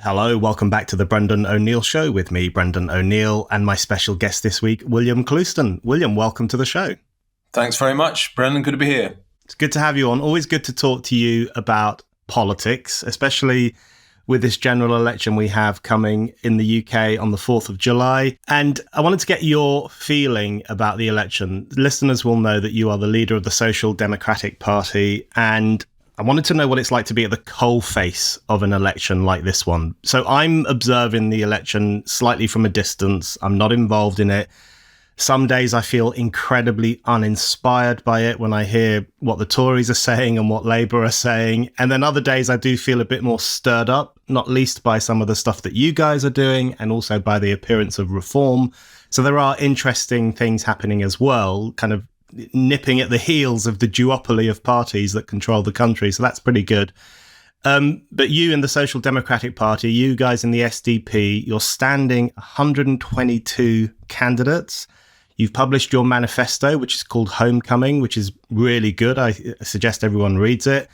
Hello, welcome back to the Brendan O'Neill Show with me, Brendan O'Neill, and my special guest this week, William Clouston. William, welcome to the show. Thanks very much, Brendan. Good to be here. It's good to have you on. Always good to talk to you about politics, especially with this general election we have coming in the UK on the 4th of July. And I wanted to get your feeling about the election. Listeners will know that you are the leader of the Social Democratic Party, and I wanted to know what it's like to be at the coalface of an election like this one. So I'm observing the election slightly from a distance. I'm not involved in it. Some days I feel incredibly uninspired by it when I hear what the Tories are saying and what Labour are saying. And then other days I do feel a bit more stirred up, not least by some of the stuff that you guys are doing and also by the appearance of reform. So there are interesting things happening as well, kind of nipping at the heels of the duopoly of parties that control the country. So that's pretty good. But you in the Social Democratic Party, you guys in the SDP, you're standing 122 candidates. You've published your manifesto, which is called Homecoming, which is really good. I suggest everyone reads it.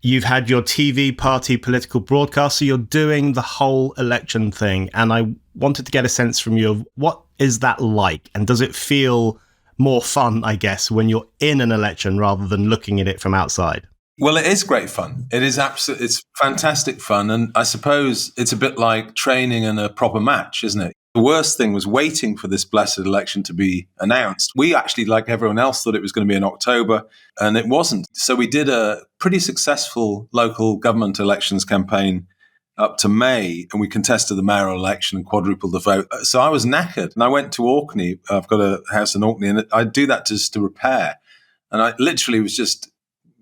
You've had your TV party political broadcast, so you're doing the whole election thing. And I wanted to get a sense from you of what is that like? And does it feel more fun, I guess, when you're in an election rather than looking at it from outside? Well, it is great fun. It's fantastic fun. And I suppose it's a bit like training in a proper match, isn't it? The worst thing was waiting for this blessed election to be announced. We actually, like everyone else, thought it was going to be in October, and it wasn't. So we did a pretty successful local government elections campaign up to May, and we contested the mayoral election and quadrupled the vote. So I was knackered, and I went to Orkney. I've got a house in Orkney, and I do that just to repair. And I literally was just,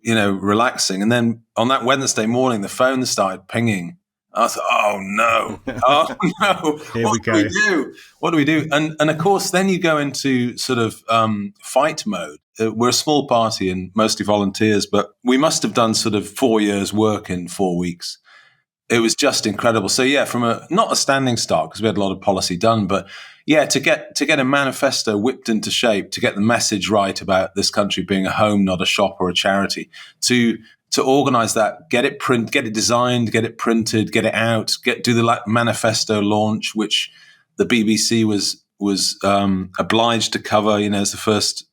relaxing. And then on that Wednesday morning, the phone started pinging. I thought, oh no, What do we do? And of course, then you go into sort of fight mode. We're a small party and mostly volunteers, but we must have done sort of 4 years' work in 4 weeks. It was just incredible. So yeah, from not a standing start because we had a lot of policy done, but yeah, to get a manifesto whipped into shape, to get the message right about this country being a home, not a shop or a charity, to organize that, get it designed, get it printed, get it out, do the manifesto launch, which the BBC was obliged to cover. It's the first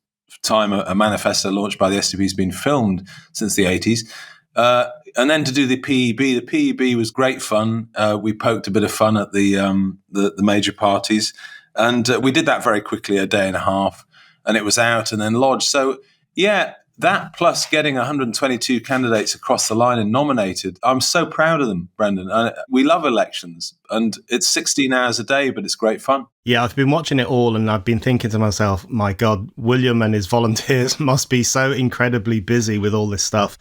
time a manifesto launched by the SDP has been filmed since the 80s. And then to do the PEB. The PEB was great fun. We poked a bit of fun at the major parties, and we did that very quickly, a day and a half, and it was out and then lodged. So yeah, that plus getting 122 candidates across the line and nominated, I'm so proud of them, Brendan. We love elections, and it's 16 hours a day, but it's great fun. Yeah, I've been watching it all, and I've been thinking to myself, my God, William and his volunteers must be so incredibly busy with all this stuff.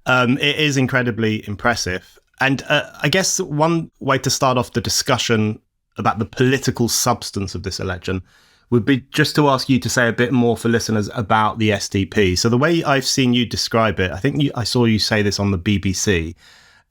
It is incredibly impressive. And I guess one way to start off the discussion about the political substance of this election would be just to ask you to say a bit more for listeners about the SDP. So the way I've seen you describe it, I think I saw you say this on the BBC,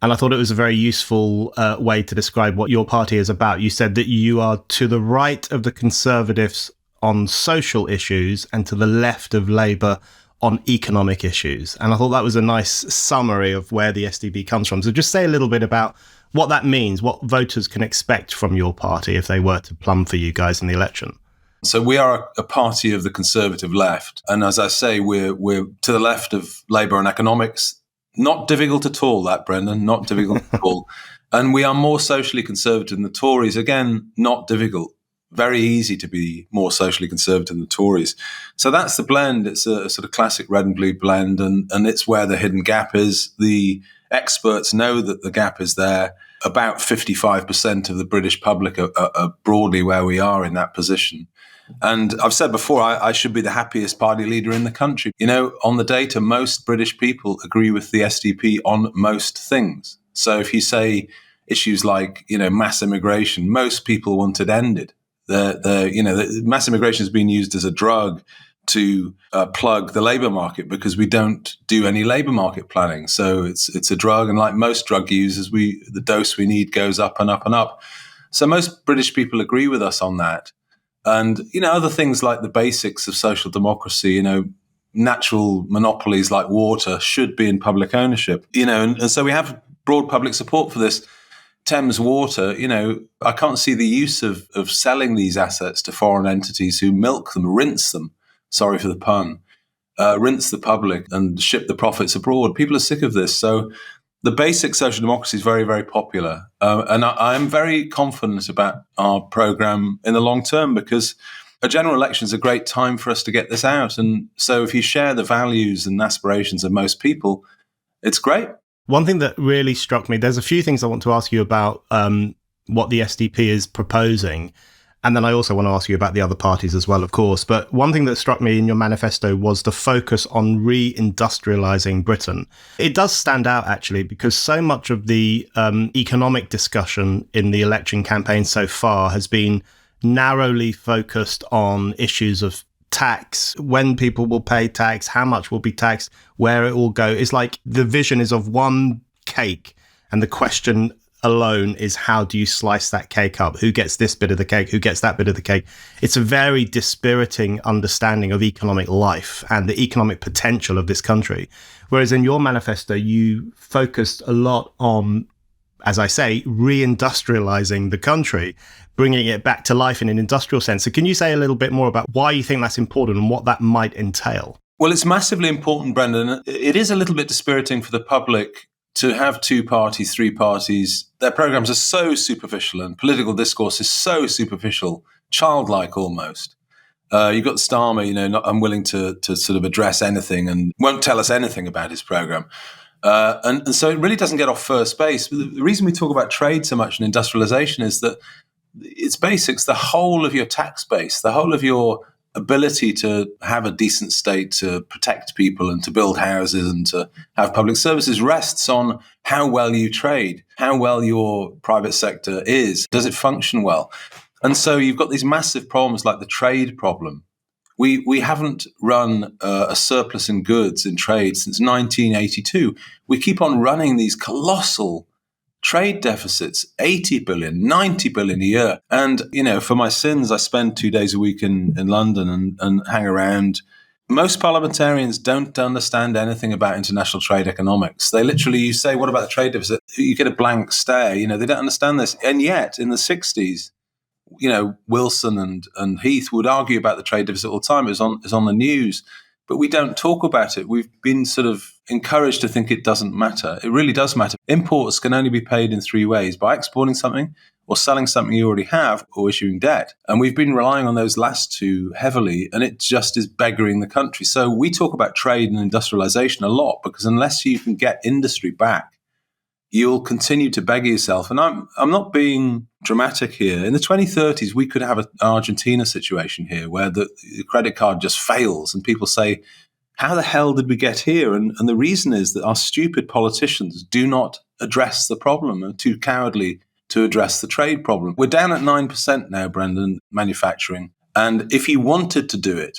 and I thought it was a very useful way to describe what your party is about. You said that you are to the right of the Conservatives on social issues and to the left of Labour on economic issues. And I thought that was a nice summary of where the SDP comes from. So just say a little bit about what that means, what voters can expect from your party if they were to plumb for you guys in the election. So we are a party of the Conservative left. And as I say, we're to the left of Labour on economics. Not difficult at all, that, Brendan, not difficult at all. And we are more socially conservative than the Tories. Again, not difficult. Very easy to be more socially conservative than the Tories. So that's the blend. It's a sort of classic red and blue blend, and it's where the hidden gap is. The experts know that the gap is there. About 55% of the British public are broadly where we are in that position. And I've said before, I should be the happiest party leader in the country. On the data, most British people agree with the SDP on most things. So if you say issues like, mass immigration, most people want it ended. The mass immigration has been used as a drug to plug the labour market because we don't do any labour market planning. So it's a drug, and like most drug users, the dose we need goes up and up and up. So most British people agree with us on that. And other things like the basics of social democracy, natural monopolies like water should be in public ownership. And so we have broad public support for this. Thames Water, I can't see the use of selling these assets to foreign entities who milk them, rinse them, sorry for the pun, rinse the public and ship the profits abroad. People are sick of this. So the basic social democracy is very, very popular. And I'm very confident about our program in the long term, because a general election is a great time for us to get this out. And so if you share the values and aspirations of most people, it's great. One thing that really struck me, there's a few things I want to ask you about what the SDP is proposing. And then I also want to ask you about the other parties as well, of course. But one thing that struck me in your manifesto was the focus on reindustrialising Britain. It does stand out, actually, because so much of the economic discussion in the election campaign so far has been narrowly focused on issues of tax, when people will pay tax, how much will be taxed, where it will go. It's like the vision is of one cake, and the question alone is, how do you slice that cake up? Who gets this bit of the cake? Who gets that bit of the cake? It's a very dispiriting understanding of economic life and the economic potential of this country. Whereas in your manifesto, you focused a lot on, as I say, reindustrializing the country, bringing it back to life in an industrial sense. So can you say a little bit more about why you think that's important and what that might entail? Well, it's massively important, Brendan. It is a little bit dispiriting for the public to have 2 parties, 3 parties. Their programs are so superficial and political discourse is so superficial, childlike almost. You've got Starmer, not unwilling to sort of address anything and won't tell us anything about his program. And so it really doesn't get off first base. The reason we talk about trade so much and industrialization is that its basics, the whole of your tax base, the whole of your ability to have a decent state to protect people and to build houses and to have public services rests on how well you trade, how well your private sector is. Does it function well? And so you've got these massive problems like the trade problem. We haven't run a surplus in goods in trade since 1982. We keep on running these colossal trade deficits, 80 billion, 90 billion a year. And, for my sins, I spend 2 days a week in London and hang around. Most parliamentarians don't understand anything about international trade economics. They literally, you say, what about the trade deficit? You get a blank stare. They don't understand this. And yet, in the 60s, Wilson and Heath would argue about the trade deficit all the time. It was on the news. But we don't talk about it. We've been sort of encouraged to think it doesn't matter. It really does matter. Imports can only be paid in 3 ways: by exporting something, or selling something you already have, or issuing debt. And we've been relying on those last 2 heavily, and it just is beggaring the country. So we talk about trade and industrialization a lot, because unless you can get industry back, you'll continue to beggar yourself. And I'm not being dramatic here. In the 2030s, we could have an Argentina situation here where the credit card just fails and people say, how the hell did we get here? And the reason is that our stupid politicians do not address the problem, are too cowardly to address the trade problem. We're down at 9% now, Brendan, manufacturing. And if you wanted to do it,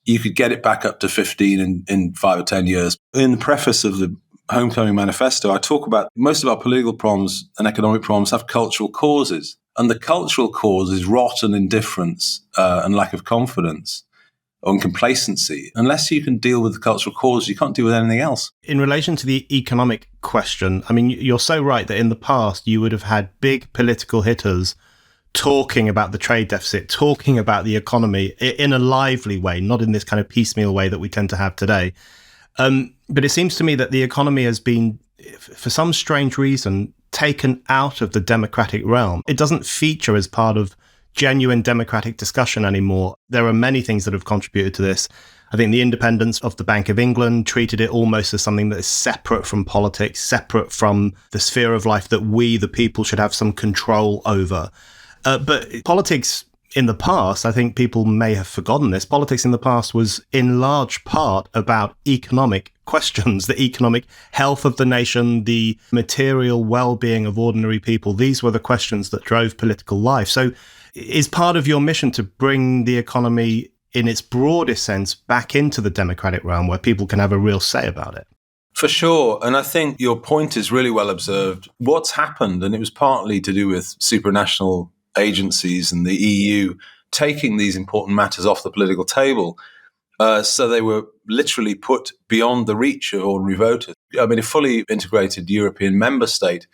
you could get it back up to 15 in 5 or 10 years. In the preface of the Homecoming Manifesto, I talk about most of our political problems and economic problems have cultural causes. And the cultural cause is rot and indifference and lack of confidence and complacency. Unless you can deal with the cultural cause, you can't deal with anything else. In relation to the economic question, I mean, you're so right that in the past you would have had big political hitters talking about the trade deficit, talking about the economy in a lively way, not in this kind of piecemeal way that we tend to have today. But it seems to me that the economy has been, for some strange reason, taken out of the democratic realm. It doesn't feature as part of genuine democratic discussion anymore. There are many things that have contributed to this. I think the independence of the Bank of England treated it almost as something that is separate from politics, separate from the sphere of life that we, the people, should have some control over. But politics in the past, I think people may have forgotten this, politics in the past was in large part about economic questions, the economic health of the nation, the material well-being of ordinary people. These were the questions that drove political life. So is part of your mission to bring the economy in its broadest sense back into the democratic realm where people can have a real say about it? For sure. And I think your point is really well observed. What's happened, and it was partly to do with supranational agencies and the EU taking these important matters off the political table. So they were literally put beyond the reach of ordinary voters. I mean, a fully integrated European member state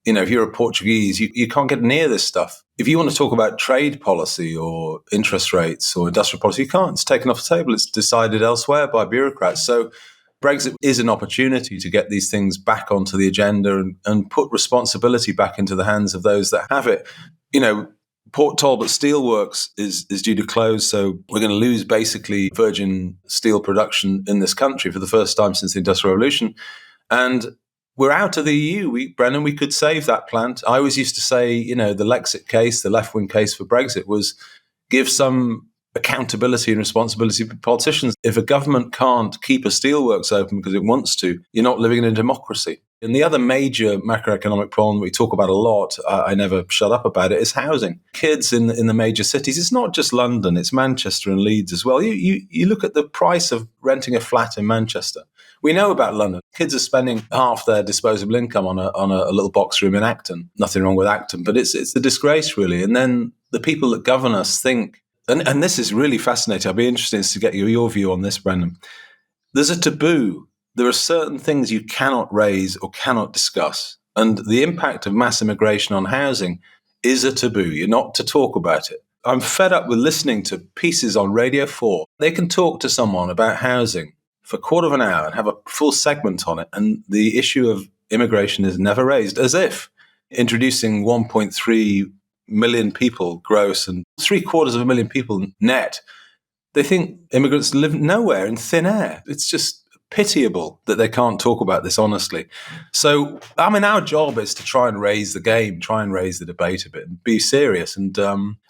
If you're a Portuguese, you can't get near this stuff. If you want to talk about trade policy or interest rates or industrial policy, you can't. It's taken off the table. It's decided elsewhere by bureaucrats. So Brexit is an opportunity to get these things back onto the agenda and put responsibility back into the hands of those that have it. Port Talbot Steelworks is due to close, so we're going to lose basically virgin steel production in this country for the first time since the Industrial Revolution. And we're out of the EU. Brennan, we could save that plant. I always used to say, the Lexit case, the left-wing case for Brexit was give some accountability and responsibility for politicians. If a government can't keep a steelworks open because it wants to, you're not living in a democracy. And the other major macroeconomic problem we talk about a lot, I never shut up about it, is housing. Kids in the major cities, it's not just London, it's Manchester and Leeds as well. You look at the price of renting a flat in Manchester. We know about London. Kids are spending half their disposable income on a little box room in Acton. Nothing wrong with Acton, but it's a disgrace, really. And then the people that govern us think, and this is really fascinating. I'd be interested to get your view on this, Brendan. There's a taboo. There are certain things you cannot raise or cannot discuss. And the impact of mass immigration on housing is a taboo. You're not to talk about it. I'm fed up with listening to pieces on Radio 4. They can talk to someone about housing for a quarter of an hour and have a full segment on it. And the issue of immigration is never raised, as if introducing 1.3 million people gross and 750,000 people net. They think immigrants live nowhere in thin air. It's just pitiable that they can't talk about this honestly. So, our job is to try and raise the game, try and raise the debate a bit and be serious. And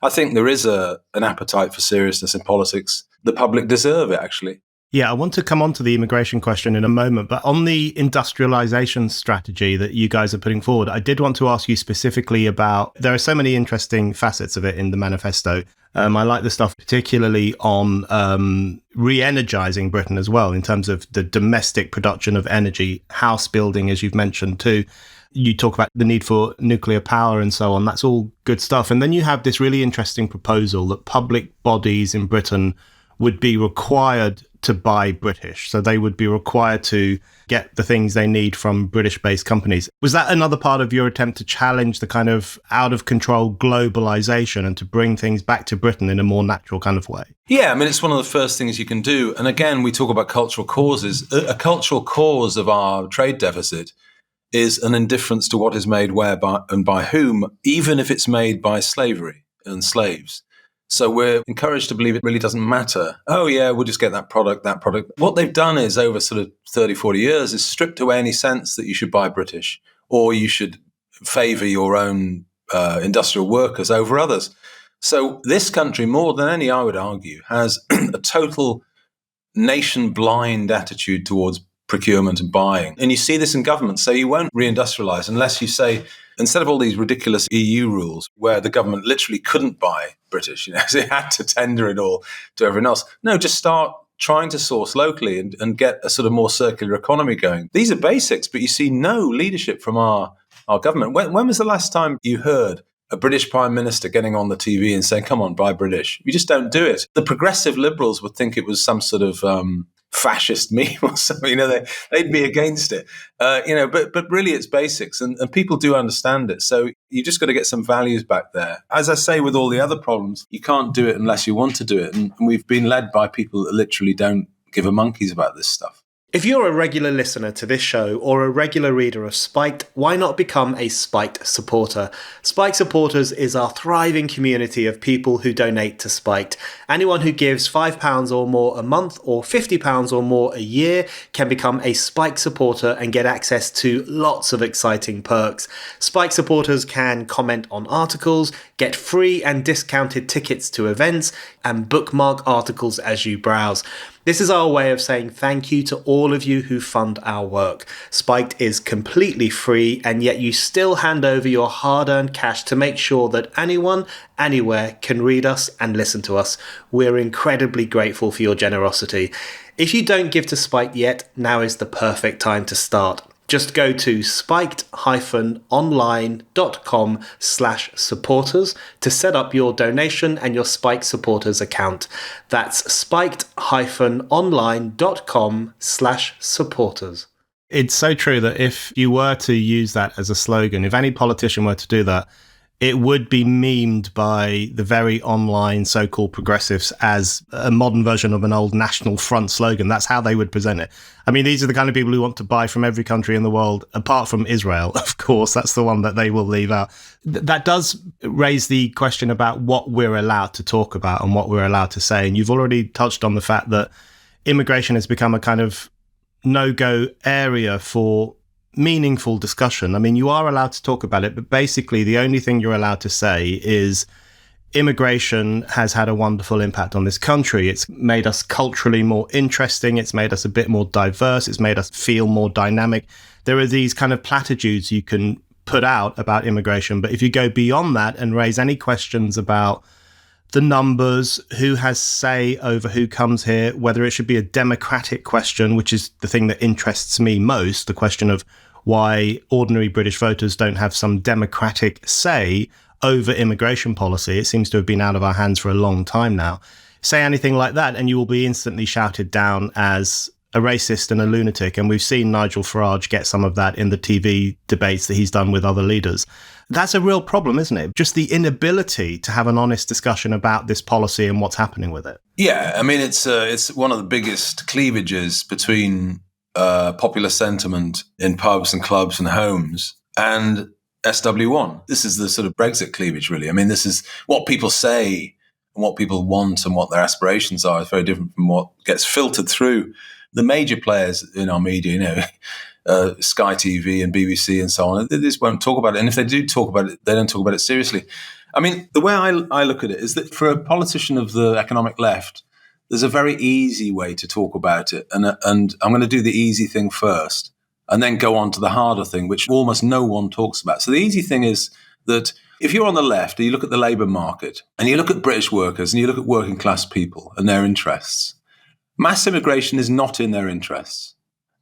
I think there is an appetite for seriousness in politics. The public deserve it, actually. Yeah, I want to come on to the immigration question in a moment, but on the industrialization strategy that you guys are putting forward, I did want to ask you specifically about, there are so many interesting facets of it in the manifesto. I like the stuff particularly on re-energizing Britain as well, in terms of the domestic production of energy, house building, as you've mentioned too. You talk about the need for nuclear power and so on. That's all good stuff. And then you have this really interesting proposal that public bodies in Britain would be required to buy British. So they would be required to get the things they need from British-based companies. Was that another part of your attempt to challenge the kind of out-of-control globalization and to bring things back to Britain in a more natural kind of way? Yeah, it's one of the first things you can do. And again, we talk about cultural causes. A cultural cause of our trade deficit is an indifference to what is made where and by whom, even if it's made by slavery and slaves. So we're encouraged to believe it really doesn't matter. Oh, yeah, we'll just get that product. What they've done is over sort of 30, 40 years is stripped away any sense that you should buy British or you should favour your own industrial workers over others. So this country, more than any, I would argue, has a total nation-blind attitude towards procurement and buying. And you see this in government. So you won't reindustrialise unless you say, instead of all these ridiculous EU rules where the government literally couldn't buy British, they had to tender it all to everyone else. No, just start trying to source locally and get a sort of more circular economy going. These are basics, but you see no leadership from our government. When was the last time you heard a British Prime Minister getting on the TV and saying, come on, buy British? We just don't do it. The progressive liberals would think it was some sort of fascist meme or something, they'd be against it, but really it's basics and people do understand it. So you just got to get some values back there. As I say, with all the other problems, you can't do it unless you want to do it. And we've been led by people that literally don't give a monkeys about this stuff. If you're a regular listener to this show or a regular reader of Spiked, why not become a Spiked supporter? Spiked supporters is our thriving community of people who donate to Spiked. Anyone who gives £5 or more a month or £50 or more a year can become a Spiked supporter and get access to lots of exciting perks. Spiked supporters can comment on articles, get free and discounted tickets to events, and bookmark articles as you browse. This is our way of saying thank you to all of you who fund our work. Spiked is completely free, and yet you still hand over your hard-earned cash to make sure that anyone, anywhere can read us and listen to us. We're incredibly grateful for your generosity. If you don't give to Spiked yet, now is the perfect time to start. Just go to spiked-online.com/supporters to set up your donation and your Spiked supporters account. That's spiked-online.com/supporters. It's so true that if you were to use that as a slogan, if any politician were to do that, it would be memed by the very online so-called progressives as a modern version of an old National Front slogan. That's how they would present it. I mean, these are the kind of people who want to buy from every country in the world, apart from Israel, of course. That's the one that they will leave out. That does raise the question about what we're allowed to talk about and what we're allowed to say. And you've already touched on the fact that immigration has become a kind of no-go area for meaningful discussion. I mean, you are allowed to talk about it, but basically the only thing you're allowed to say is immigration has had a wonderful impact on this country. It's made us culturally more interesting. It's made us a bit more diverse. It's made us feel more dynamic. There are these kind of platitudes you can put out about immigration, but if you go beyond that and raise any questions about the numbers, who has say over who comes here, whether it should be a democratic question, which is the thing that interests me most, the question of why ordinary British voters don't have some democratic say over immigration policy. It seems to have been out of our hands for a long time now. Say anything like that and you will be instantly shouted down as a racist and a lunatic. And we've seen Nigel Farage get some of that in the TV debates that he's done with other leaders. That's a real problem, isn't it? Just the inability to have an honest discussion about this policy and what's happening with it. Yeah, I mean, it's one of the biggest cleavages between popular sentiment in pubs and clubs and homes and SW1. This is the sort of Brexit cleavage, really. I mean, this is what people say and what people want and what their aspirations are is very different from what gets filtered through the major players in our media, Sky TV and BBC and so on. They just won't talk about it. And if they do talk about it, they don't talk about it seriously. I mean, the way I look at it is that for a politician of the economic left, there's a very easy way to talk about it. And I'm going to do the easy thing first and then go on to the harder thing, which almost no one talks about. So the easy thing is that if you're on the left and you look at the labour market and you look at British workers and you look at working class people and their interests, mass immigration is not in their interests.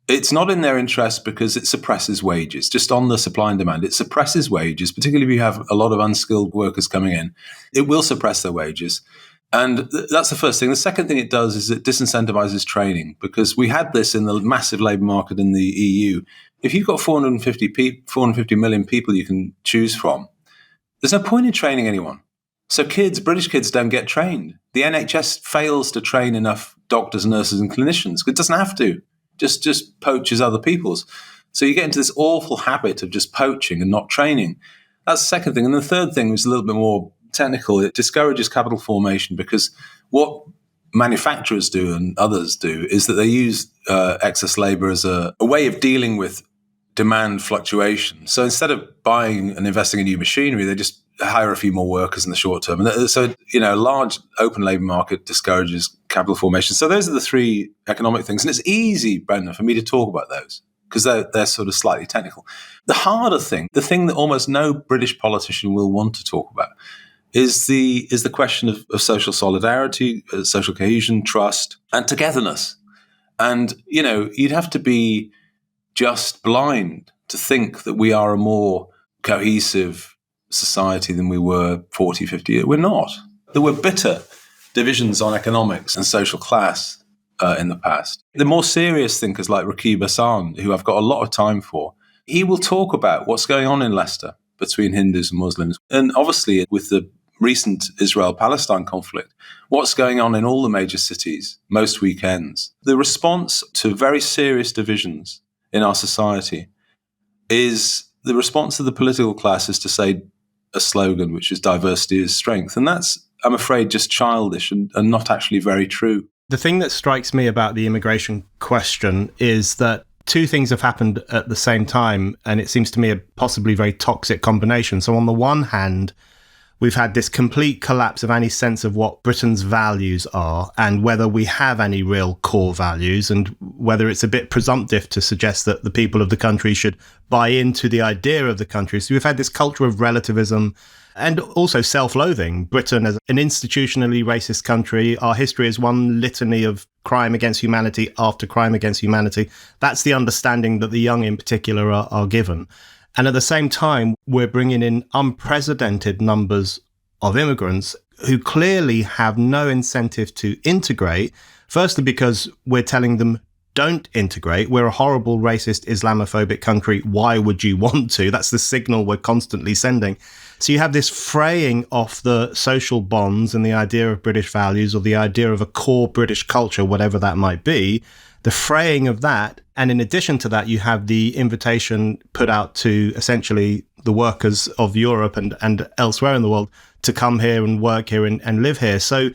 It's not in their interest because it suppresses wages. Just on the supply and demand, it suppresses wages, particularly if you have a lot of unskilled workers coming in. It will suppress their wages. And that's the first thing. The second thing it does is it disincentivizes training, because we had this in the massive labour market in the EU. If you've got 450 million people you can choose from, there's no point in training anyone. So British kids don't get trained. The NHS fails to train enough doctors, nurses and clinicians. It doesn't have to. Just poaches other people's. So you get into this awful habit of just poaching and not training. That's the second thing. And the third thing is a little bit more technical. It discourages capital formation, because what manufacturers do and others do is that they use excess labour as a way of dealing with demand fluctuation. So instead of buying and investing in new machinery, they just hire a few more workers in the short term. And so, a large open labour market discourages capital formation. So those are the three economic things. And it's easy, Brendan, for me to talk about those because they're sort of slightly technical. The harder thing, the thing that almost no British politician will want to talk about, is the question of social solidarity, social cohesion, trust, and togetherness. And, you'd have to be just blind to think that we are a more cohesive society than we were 40, 50 years. We're not. There were bitter divisions on economics and social class in the past. The more serious thinkers like Rakib Hassan, who I've got a lot of time for, he will talk about what's going on in Leicester between Hindus and Muslims. And obviously with the recent Israel-Palestine conflict, what's going on in all the major cities most weekends. The response to very serious divisions in our society is the response of the political class is to say a slogan, which is diversity is strength. And that's, I'm afraid, just childish and not actually very true. The thing that strikes me about the immigration question is that two things have happened at the same time, and it seems to me a possibly very toxic combination. So on the one hand, we've had this complete collapse of any sense of what Britain's values are and whether we have any real core values, and whether it's a bit presumptive to suggest that the people of the country should buy into the idea of the country. So we've had this culture of relativism and also self-loathing. Britain as an institutionally racist country, our history is one litany of crime against humanity after crime against humanity. That's the understanding that the young in particular are given. And at the same time, we're bringing in unprecedented numbers of immigrants who clearly have no incentive to integrate, firstly because we're telling them don't integrate. We're a horrible, racist, Islamophobic country. Why would you want to? That's the signal we're constantly sending. So you have this fraying of the social bonds and the idea of British values, or the idea of a core British culture, whatever that might be, the fraying of that. And in addition to that, you have the invitation put out to essentially the workers of Europe and elsewhere in the world to come here and work here and live here. So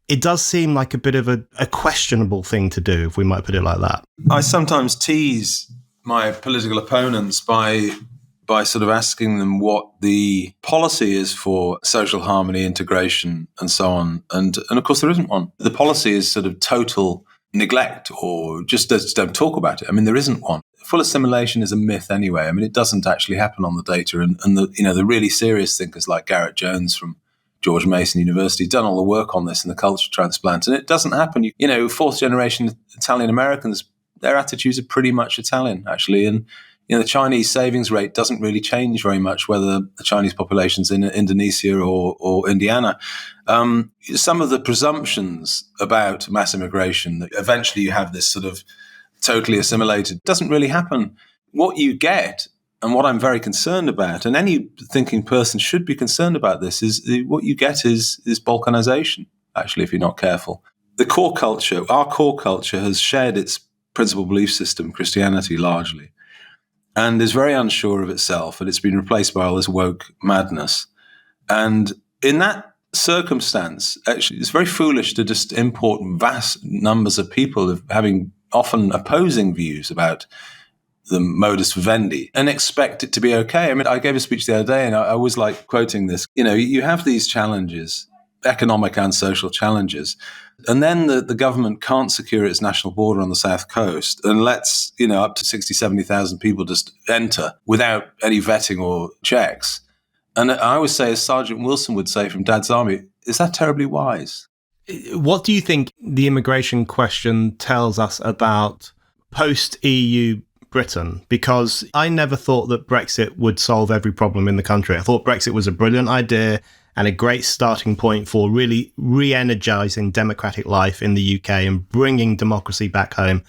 it does seem like a bit of a questionable thing to do, if we might put it like that. I sometimes tease my political opponents by sort of asking them what the policy is for social harmony, integration, and so on. And of course, there isn't one. The policy is sort of total neglect, or just don't talk about it. I mean, there isn't one. Full assimilation is a myth anyway. I mean, it doesn't actually happen on the data. And the really serious thinkers like Garrett Jones from George Mason University done all the work on this in the culture transplant, and it doesn't happen. Fourth generation Italian Americans, their attitudes are pretty much Italian, actually. And the Chinese savings rate doesn't really change very much, whether the Chinese population's in Indonesia or Indiana. Some of the presumptions about mass immigration, that eventually you have this sort of totally assimilated, doesn't really happen. What you get, and what I'm very concerned about, and any thinking person should be concerned about this, is what you get is balkanization, actually, if you're not careful. Our core culture has shared its principal belief system, Christianity largely, and is very unsure of itself, and it's been replaced by all this woke madness. And in that circumstance, actually, it's very foolish to just import vast numbers of people having often opposing views about the modus vivendi and expect it to be okay. I mean, I gave a speech the other day and I was like quoting this. You have these challenges, economic and social challenges, and then the government can't secure its national border on the south coast and lets, up to 60, 70,000 people just enter without any vetting or checks. And I always say, as Sergeant Wilson would say from Dad's Army, is that terribly wise? What do you think the immigration question tells us about post-EU Britain? Because I never thought that Brexit would solve every problem in the country. I thought Brexit was a brilliant idea and a great starting point for really re-energizing democratic life in the UK and bringing democracy back home.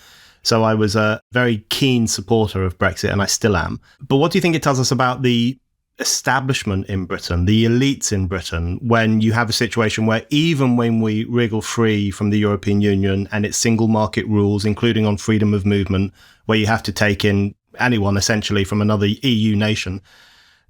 So I was a very keen supporter of Brexit, and I still am. But what do you think it tells us about the establishment in Britain, the elites in Britain, when you have a situation where even when we wriggle free from the European Union and its single market rules, including on freedom of movement, where you have to take in anyone essentially from another EU nation,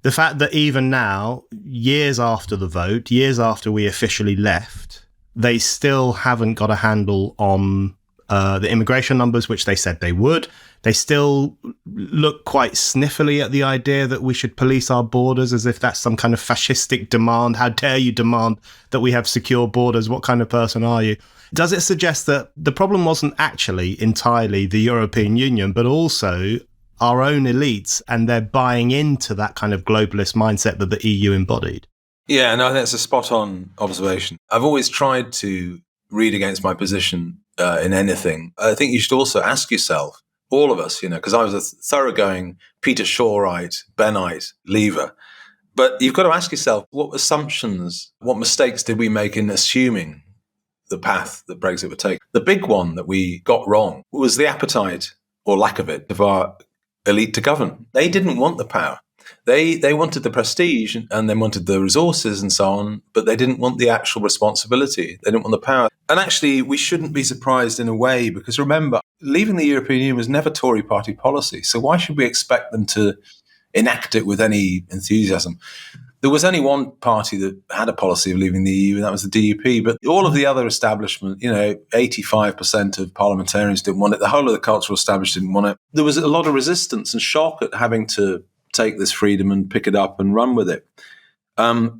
the fact that even now, years after the vote, years after we officially left, they still haven't got a handle on the immigration numbers, which they said they would. They still look quite sniffily at the idea that we should police our borders, as if that's some kind of fascistic demand. How dare you demand that we have secure borders? What kind of person are you? Does it suggest that the problem wasn't actually entirely the European Union, but also our own elites, and they're buying into that kind of globalist mindset that the EU embodied? Yeah, no, I think that's a spot-on observation. I've always tried to read against my position in anything. I think you should also ask yourself, all of us, because I was a thoroughgoing Peter Shawite, Bennite leaver. But you've got to ask yourself, what assumptions, what mistakes did we make in assuming the path that Brexit would take? The big one that we got wrong was the appetite, or lack of it, of our elite to govern. They didn't want the power. They wanted the prestige and they wanted the resources and so on, but they didn't want the actual responsibility. They didn't want the power. And actually, we shouldn't be surprised in a way, because remember, leaving the European Union was never Tory party policy. So why should we expect them to enact it with any enthusiasm? There was only one party that had a policy of leaving the EU, and that was the DUP. But all of the other establishment, 85% of parliamentarians didn't want it. The whole of the cultural establishment didn't want it. There was a lot of resistance and shock at having to take this freedom and pick it up and run with it.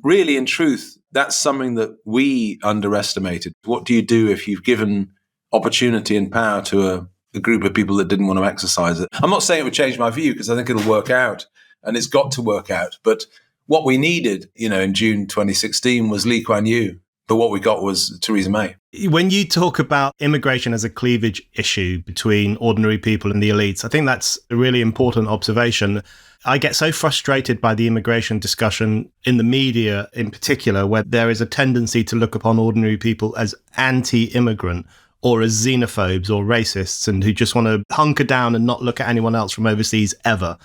Really, in truth, that's something that we underestimated. What do you do if you've given opportunity and power to a group of people that didn't want to exercise it? I'm not saying it would change my view, because I think it'll work out, and it's got to work out. But what we needed, in June 2016 was Lee Kuan Yew. But what we got was Theresa May. When you talk about immigration as a cleavage issue between ordinary people and the elites, I think that's a really important observation. I get so frustrated by the immigration discussion in the media in particular, where there is a tendency to look upon ordinary people as anti-immigrant or as xenophobes or racists and who just want to hunker down and not look at anyone else from overseas ever.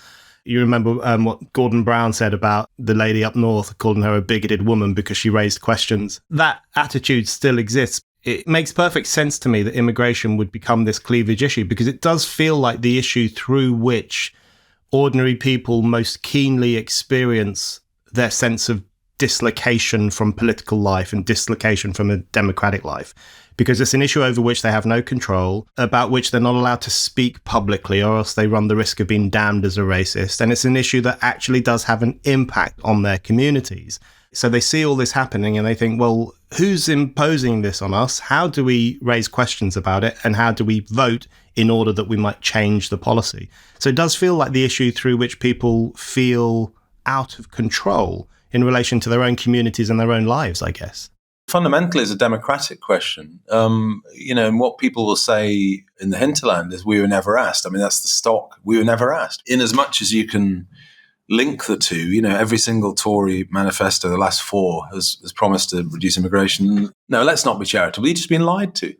You remember what Gordon Brown said about the lady up north, calling her a bigoted woman because she raised questions. That attitude still exists. It makes perfect sense to me that immigration would become this cleavage issue, because it does feel like the issue through which ordinary people most keenly experience their sense of dislocation from political life and dislocation from a democratic life, because it's an issue over which they have no control, about which they're not allowed to speak publicly or else they run the risk of being damned as a racist. And it's an issue that actually does have an impact on their communities. So they see all this happening and they think, well, who's imposing this on us? How do we raise questions about it? And how do we vote in order that we might change the policy? So it does feel like the issue through which people feel out of control in relation to their own communities and their own lives, I guess. Fundamentally, it's a democratic question. And what people will say in the hinterland is we were never asked. I mean, that's the stock. We were never asked. In as much as you can link the two, every single Tory manifesto, the last four, has promised to reduce immigration. No, let's not be charitable. You've just been lied to.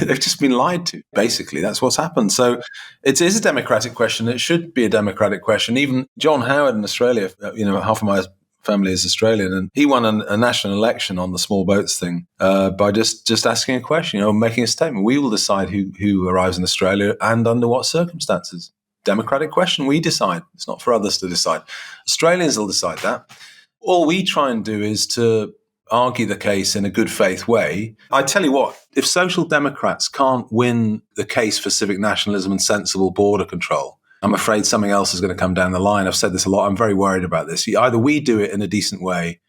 They've just been lied to. Basically, that's what's happened. So it is a democratic question. It should be a democratic question. Even John Howard in Australia, half of my family is Australian, and he won a national election on the small boats thing by just asking a question, making a statement. We will decide who arrives in Australia and under what circumstances. Democratic question. We decide. It's not for others to decide. Australians will decide that. All we try and do is to argue the case in a good faith way. I tell you what, if social democrats can't win the case for civic nationalism and sensible border control, I'm afraid something else is going to come down the line. I've said this a lot. I'm very worried about this. Either we do it in a decent way,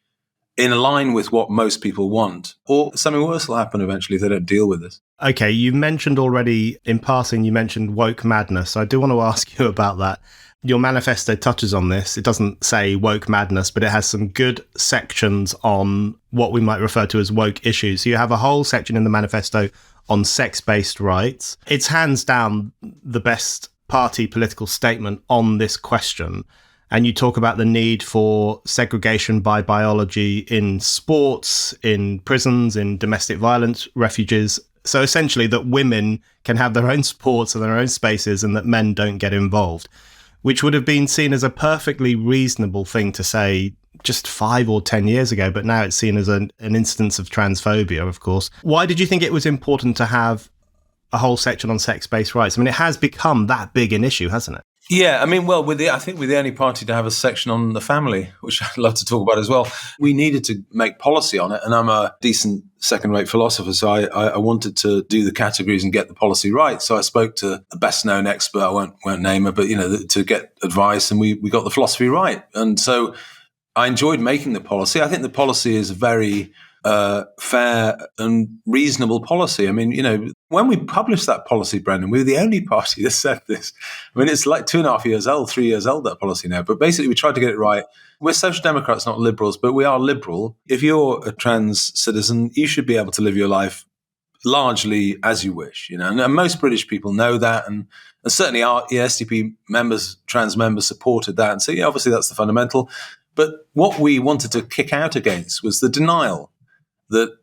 in line with what most people want, or something worse will happen eventually if they don't deal with this. Okay, you mentioned already, in passing, you mentioned woke madness. I do want to ask you about that. Your manifesto touches on this. It doesn't say woke madness, but it has some good sections on what we might refer to as woke issues. So you have a whole section in the manifesto on sex-based rights. It's hands down the best party political statement on this question. And you talk about the need for segregation by biology in sports, in prisons, in domestic violence refuges. So essentially that women can have their own sports and their own spaces and that men don't get involved, which would have been seen as a perfectly reasonable thing to say just 5 or 10 years ago. But now it's seen as an instance of transphobia, of course. Why did you think it was important to have a whole section on sex-based rights? I mean, it has become that big an issue, hasn't it? Yeah, I mean, well, I think we're the only party to have a section on the family, which I'd love to talk about as well. We needed to make policy on it, and I'm a decent second-rate philosopher, so I wanted to do the categories and get the policy right. So I spoke to the best-known expert, I won't name her, but, to get advice, and we got the philosophy right. And so I enjoyed making the policy. I think the policy is very fair and reasonable policy. I mean, when we published that policy, Brendan, we were the only party that said this. I mean, it's like 2.5 years old, 3 years old, that policy now. But basically, we tried to get it right. We're social democrats, not liberals, but we are liberal. If you're a trans citizen, you should be able to live your life largely as you wish, And most British people know that. And certainly our SDP members, trans members supported that. And so, obviously, that's the fundamental. But what we wanted to kick out against was the denial that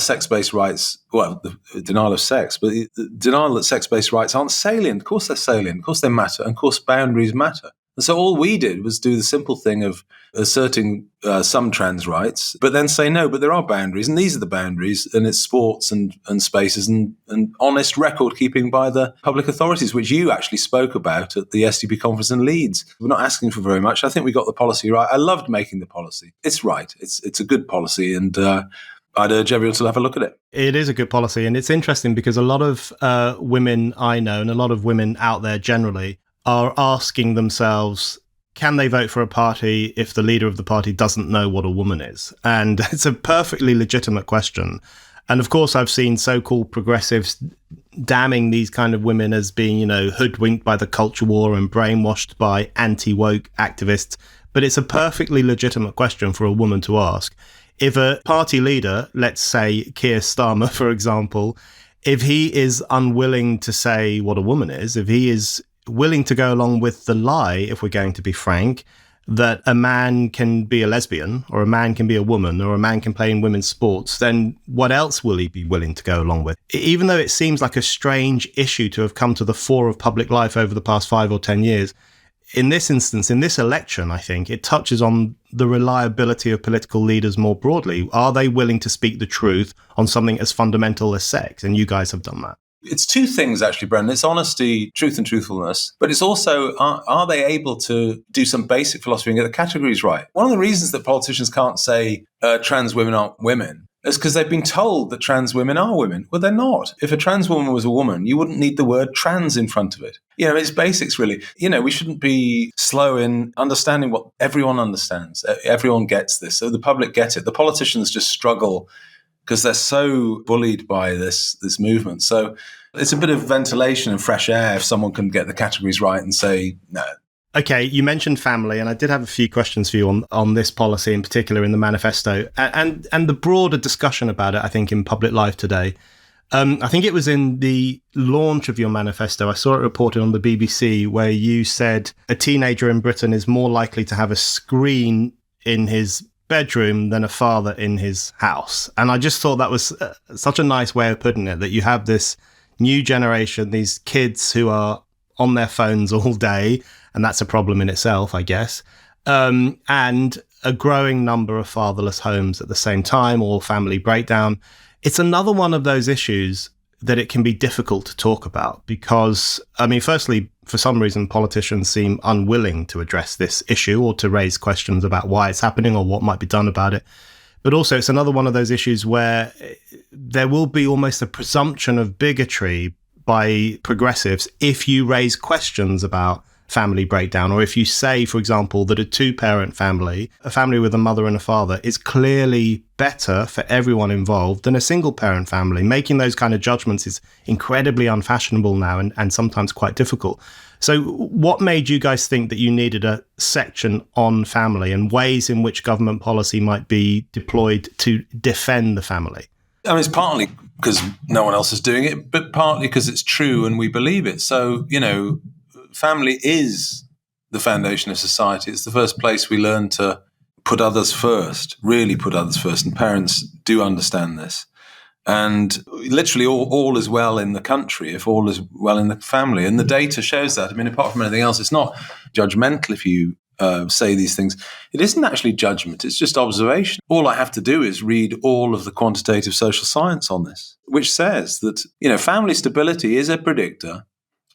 sex-based rights, the denial of sex, but the denial that sex-based rights aren't salient. Of course they're salient. Of course they matter. And of course boundaries matter. And so all we did was do the simple thing of asserting some trans rights, but then say, no, but there are boundaries, and these are the boundaries, and it's sports and spaces and honest record keeping by the public authorities, which you actually spoke about at the SDP conference in Leeds. We're not asking for very much. I think we got the policy right. I loved making the policy. It's right. It's a good policy, and I'd urge everyone to have a look at it. It is a good policy, and it's interesting because a lot of women I know and a lot of women out there generally are asking themselves, can they vote for a party if the leader of the party doesn't know what a woman is? And it's a perfectly legitimate question. And of course, I've seen so-called progressives damning these kind of women as being, hoodwinked by the culture war and brainwashed by anti-woke activists. But it's a perfectly legitimate question for a woman to ask. If a party leader, let's say Keir Starmer, for example, if he is unwilling to say what a woman is, if he is willing to go along with the lie, if we're going to be frank, that a man can be a lesbian, or a man can be a woman, or a man can play in women's sports, then what else will he be willing to go along with? Even though it seems like a strange issue to have come to the fore of public life over the past 5 or 10 years, in this instance, in this election, I think it touches on the reliability of political leaders more broadly. Are they willing to speak the truth on something as fundamental as sex? And you guys have done that. It's two things, actually, Brendan. It's honesty, truth and truthfulness. But it's also, are they able to do some basic philosophy and get the categories right? One of the reasons that politicians can't say trans women aren't women is because they've been told that trans women are women. Well, they're not. If a trans woman was a woman, you wouldn't need the word trans in front of it. It's basics, really. We shouldn't be slow in understanding what everyone understands. Everyone gets this. So the public get it. The politicians just struggle because they're so bullied by this movement. So it's a bit of ventilation and fresh air if someone can get the categories right and say, no. Okay, you mentioned family, and I did have a few questions for you on this policy in particular in the manifesto and the broader discussion about it, I think, in public life today. I think it was in the launch of your manifesto, I saw it reported on the BBC, where you said a teenager in Britain is more likely to have a screen in his bedroom than a father in his house. And I just thought that was such a nice way of putting it, that you have this new generation, these kids who are on their phones all day, and that's a problem in itself, I guess, and a growing number of fatherless homes at the same time, or family breakdown. It's another one of those issues that it can be difficult to talk about because, firstly, for some reason, politicians seem unwilling to address this issue or to raise questions about why it's happening or what might be done about it. But also, it's another one of those issues where there will be almost a presumption of bigotry by progressives if you raise questions about family breakdown, or if you say, for example, that a two-parent family, a family with a mother and a father, is clearly better for everyone involved than a single-parent family. Making those kind of judgments is incredibly unfashionable now and sometimes quite difficult. So what made you guys think that you needed a section on family and ways in which government policy might be deployed to defend the family? It's partly because no one else is doing it, but partly because it's true and we believe it. So, family is the foundation of society. It's the first place we learn to put others first, really put others first. And parents do understand this. And literally all is well in the country if all is well in the family. And the data shows that. Apart from anything else, it's not judgmental if you say these things. It isn't actually judgment. It's just observation. All I have to do is read all of the quantitative social science on this, which says that, family stability is a predictor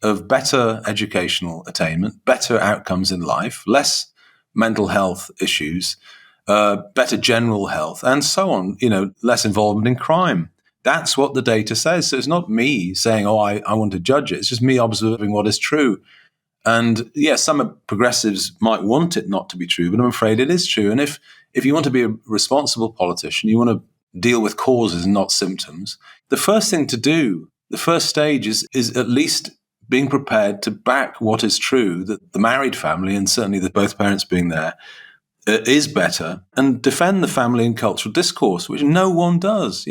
of better educational attainment, better outcomes in life, less mental health issues, better general health, and so on, less involvement in crime. That's what the data says. So it's not me saying, I want to judge it. It's just me observing what is true. And yes, some progressives might want it not to be true, but I'm afraid it is true. And if you want to be a responsible politician, you want to deal with causes and not symptoms, the first thing to do, the first stage is at least being prepared to back what is true, that the married family, and certainly the both parents being there, is better, and defend the family in cultural discourse, which no one does.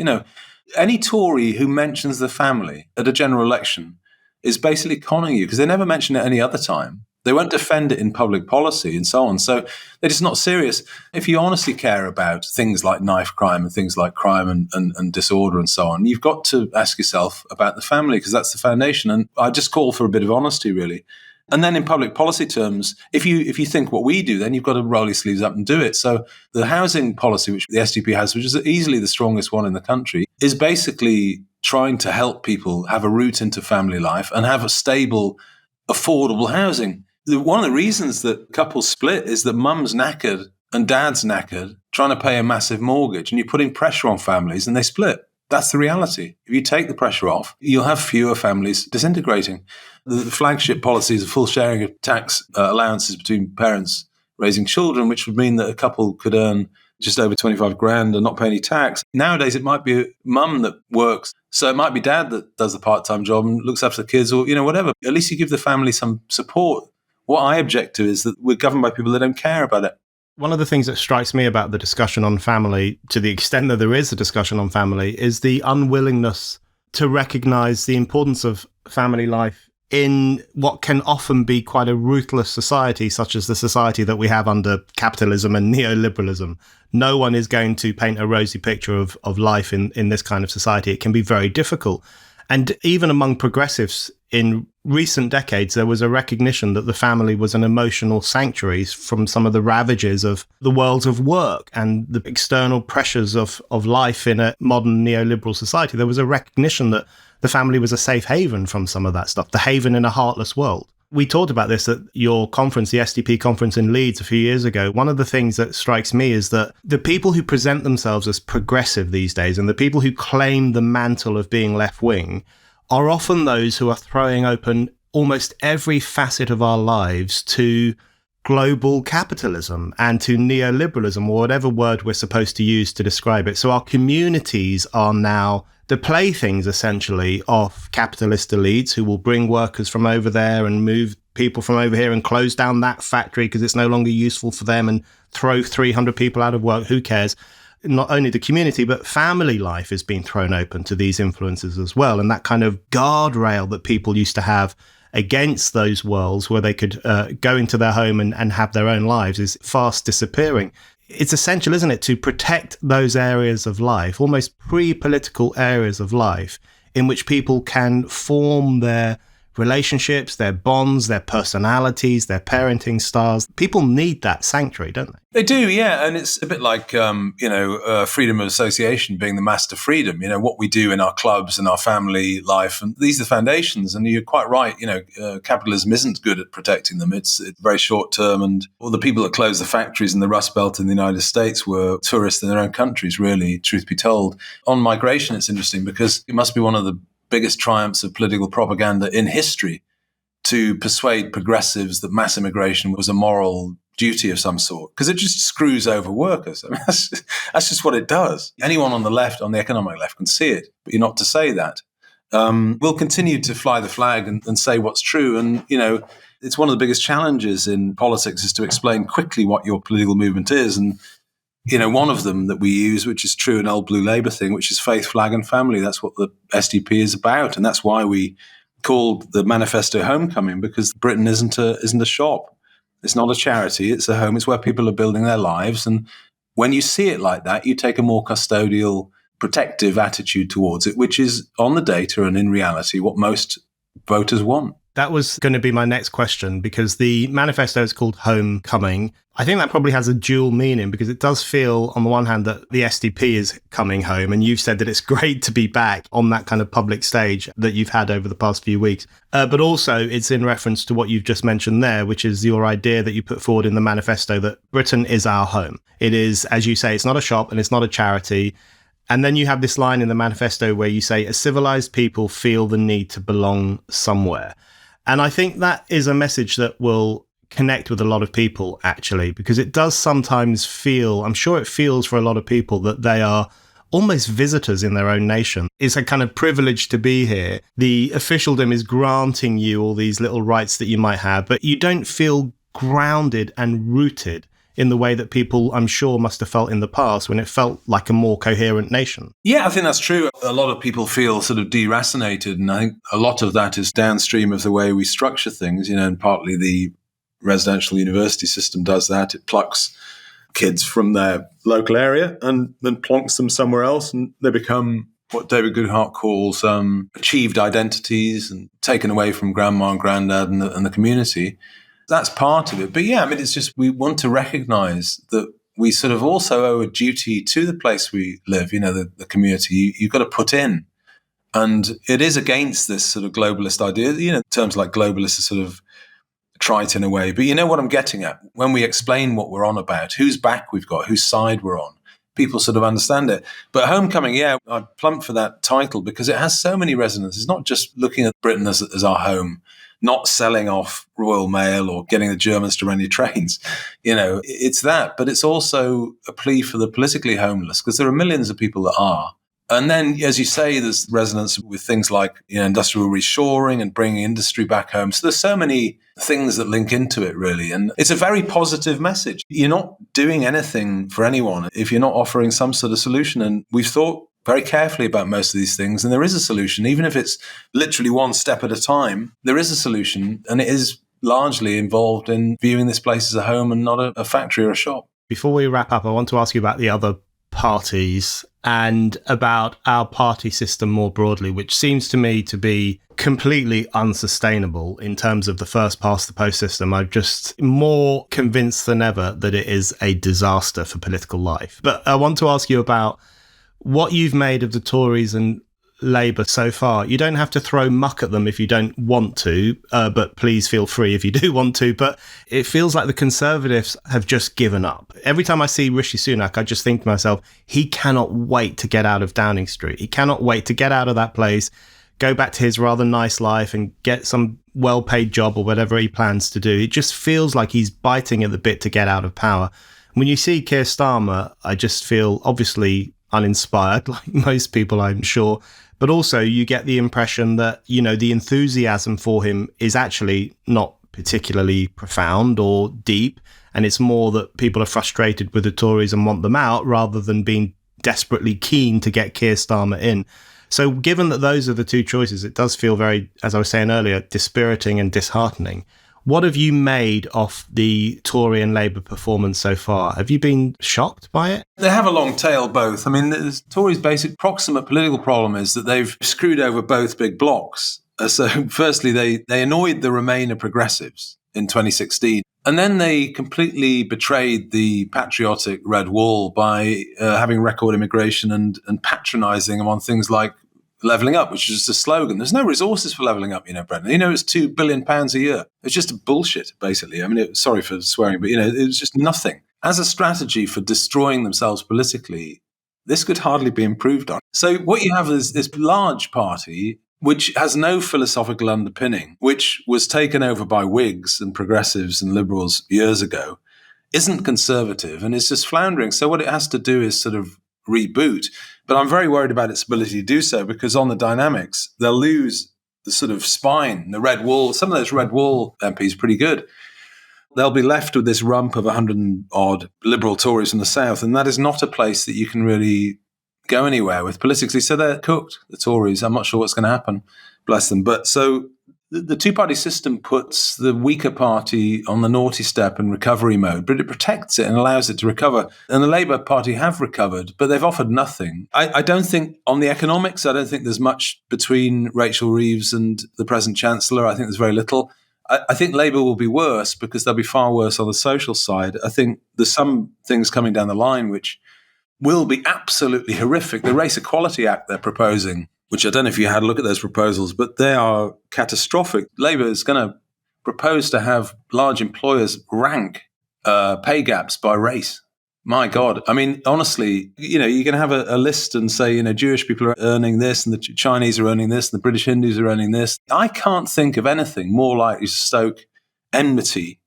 Any Tory who mentions the family at a general election is basically conning you, because they never mention it any other time. They won't defend it in public policy and so on. So they're just not serious. If you honestly care about things like knife crime and things like crime and disorder and so on, you've got to ask yourself about the family, because that's the foundation. And I just call for a bit of honesty, really. And then in public policy terms, if you think what we do, then you've got to roll your sleeves up and do it. So the housing policy, which the SDP has, which is easily the strongest one in the country, is basically trying to help people have a route into family life and have a stable, affordable housing. One of the reasons that couples split is that mum's knackered and dad's knackered trying to pay a massive mortgage, and you're putting pressure on families and they split. That's the reality. If you take the pressure off, you'll have fewer families disintegrating. The flagship policy is a full sharing of tax allowances between parents raising children, which would mean that a couple could earn just over 25 grand and not pay any tax. Nowadays, it might be a mum that works. So it might be dad that does the part-time job and looks after the kids, or, whatever. At least you give the family some support. What I object to is that we're governed by people that don't care about it. One of the things that strikes me about the discussion on family, to the extent that there is a discussion on family, is the unwillingness to recognise the importance of family life in what can often be quite a ruthless society, such as the society that we have under capitalism and neoliberalism. No one is going to paint a rosy picture of life in this kind of society. It can be very difficult. And even among progressives in recent decades, there was a recognition that the family was an emotional sanctuary from some of the ravages of the worlds of work and the external pressures of life in a modern neoliberal society. There was a recognition that the family was a safe haven from some of that stuff, the haven in a heartless world. We talked about this at your conference, the SDP conference in Leeds a few years ago. One of the things that strikes me is that the people who present themselves as progressive these days and the people who claim the mantle of being left-wing are often those who are throwing open almost every facet of our lives to global capitalism and to neoliberalism, or whatever word we're supposed to use to describe it. So our communities are now the playthings, essentially, of capitalist elites who will bring workers from over there and move people from over here and close down that factory because it's no longer useful for them and throw 300 people out of work. Who cares? Not only the community, but family life is being thrown open to these influences as well. And that kind of guardrail that people used to have against those worlds where they could go into their home and have their own lives is fast disappearing. It's essential, isn't it, to protect those areas of life, almost pre-political areas of life, in which people can form their relationships, their bonds, their personalities, their parenting styles. People need that sanctuary, don't they? They do, yeah. And it's a bit like, freedom of association being the master freedom, what we do in our clubs and our family life. And these are the foundations. And you're quite right. Capitalism isn't good at protecting them. It's very short term. And all the people that closed the factories in the Rust Belt in the United States were tourists in their own countries, really, truth be told. On migration, it's interesting because it must be one of the biggest triumphs of political propaganda in history to persuade progressives that mass immigration was a moral duty of some sort, because it just screws over workers. I mean, that's just what it does. Anyone on the left, on the economic left, can see it, but you're not to say that. We'll continue to fly the flag and say what's true. And, it's one of the biggest challenges in politics is to explain quickly what your political movement is. And one of them that we use, which is true, an old blue Labour thing, which is faith, flag and family. That's what the SDP is about. And that's why we called the Manifesto Homecoming, because Britain isn't a shop. It's not a charity. It's a home. It's where people are building their lives. And when you see it like that, you take a more custodial, protective attitude towards it, which is on the data and in reality what most voters want. That was going to be my next question, because the manifesto is called Homecoming. I think that probably has a dual meaning, because it does feel, on the one hand, that the SDP is coming home. And you've said that it's great to be back on that kind of public stage that you've had over the past few weeks. But also it's in reference to what you've just mentioned there, which is your idea that you put forward in the manifesto that Britain is our home. It is, as you say, it's not a shop and it's not a charity. And then you have this line in the manifesto where you say, as civilized people feel the need to belong somewhere. And I think that is a message that will connect with a lot of people, actually, because it does sometimes feel, I'm sure it feels for a lot of people, that they are almost visitors in their own nation. It's a kind of privilege to be here. The officialdom is granting you all these little rights that you might have, but you don't feel grounded and rooted in the way that people, I'm sure, must have felt in the past when it felt like a more coherent nation. Yeah, I think that's true. A lot of people feel sort of deracinated, and I think a lot of that is downstream of the way we structure things, and partly the residential university system does that. It plucks kids from their local area and then plonks them somewhere else, and they become what David Goodhart calls achieved identities and taken away from grandma and granddad and the community. That's part of it. But yeah, I mean, it's just we want to recognize that we sort of also owe a duty to the place we live, the community. You've got to put in. And it is against this sort of globalist idea. Terms like globalist are sort of trite in a way. But you know what I'm getting at? When we explain what we're on about, whose back we've got, whose side we're on, people sort of understand it. But Homecoming, yeah, I plumped for that title because it has so many resonances. It's not just looking at Britain as our home, not selling off Royal Mail or getting the Germans to run your trains. It's that, but it's also a plea for the politically homeless, because there are millions of people that are. And then, as you say, there's resonance with things like industrial reshoring and bringing industry back home. So there's so many things that link into it, really. And it's a very positive message. You're not doing anything for anyone if you're not offering some sort of solution. And we've thought very carefully about most of these things. And there is a solution, even if it's literally one step at a time. There is a solution, and it is largely involved in viewing this place as a home and not a factory or a shop. Before we wrap up, I want to ask you about the other parties and about our party system more broadly, which seems to me to be completely unsustainable in terms of the first past the post system. I'm just more convinced than ever that it is a disaster for political life. But I want to ask you about what you've made of the Tories and Labour so far. You don't have to throw muck at them if you don't want to, but please feel free if you do want to. But it feels like the Conservatives have just given up. Every time I see Rishi Sunak, I just think to myself, he cannot wait to get out of Downing Street. He cannot wait to get out of that place, go back to his rather nice life and get some well-paid job or whatever he plans to do. It just feels like he's biting at the bit to get out of power. When you see Keir Starmer, I just feel obviously uninspired, like most people, I'm sure. But also you get the impression that, you know, the enthusiasm for him is actually not particularly profound or deep. And it's more that people are frustrated with the Tories and want them out rather than being desperately keen to get Keir Starmer in. So given that those are the two choices, it does feel very, as I was saying earlier, dispiriting and disheartening. What have you made of the Tory and Labour performance so far? Have you been shocked by it? They have a long tail, both. I mean, the Tories' basic proximate political problem is that they've screwed over both big blocs. So firstly, they annoyed the Remainer progressives in 2016. And then they completely betrayed the patriotic Red Wall by having record immigration and patronising them on things like levelling up, which is just a slogan. There's no resources for levelling up, Brendan. It's £2 billion a year. It's just bullshit, basically. I mean, sorry for swearing, but, it was just nothing. As a strategy for destroying themselves politically, this could hardly be improved on. So what you have is this large party, which has no philosophical underpinning, which was taken over by Whigs and progressives and liberals years ago, isn't conservative and is just floundering. So what it has to do is sort of reboot. But I'm very worried about its ability to do so, because on the dynamics, they'll lose the sort of spine, the Red Wall. Some of those Red Wall MPs pretty good. They'll be left with this rump of 100-odd liberal Tories from the south, and that is not a place that you can really go anywhere with politically. So they're cooked, the Tories. I'm not sure what's going to happen, bless them. But so the two-party system puts the weaker party on the naughty step and recovery mode, but it protects it and allows it to recover. And the Labour Party have recovered, but they've offered nothing. I don't think, on the economics, I don't think there's much between Rachel Reeves and the present Chancellor. I think there's very little. I think Labour will be worse because they'll be far worse on the social side. I think there's some things coming down the line which will be absolutely horrific. The Race Equality Act they're proposing, which I don't know if you had a look at those proposals, but they are catastrophic. Labour is going to propose to have large employers rank pay gaps by race. My God. I mean, honestly, you're going to have a list and say, Jewish people are earning this and the Chinese are earning this and the British Hindus are earning this. I can't think of anything more likely to stoke enmity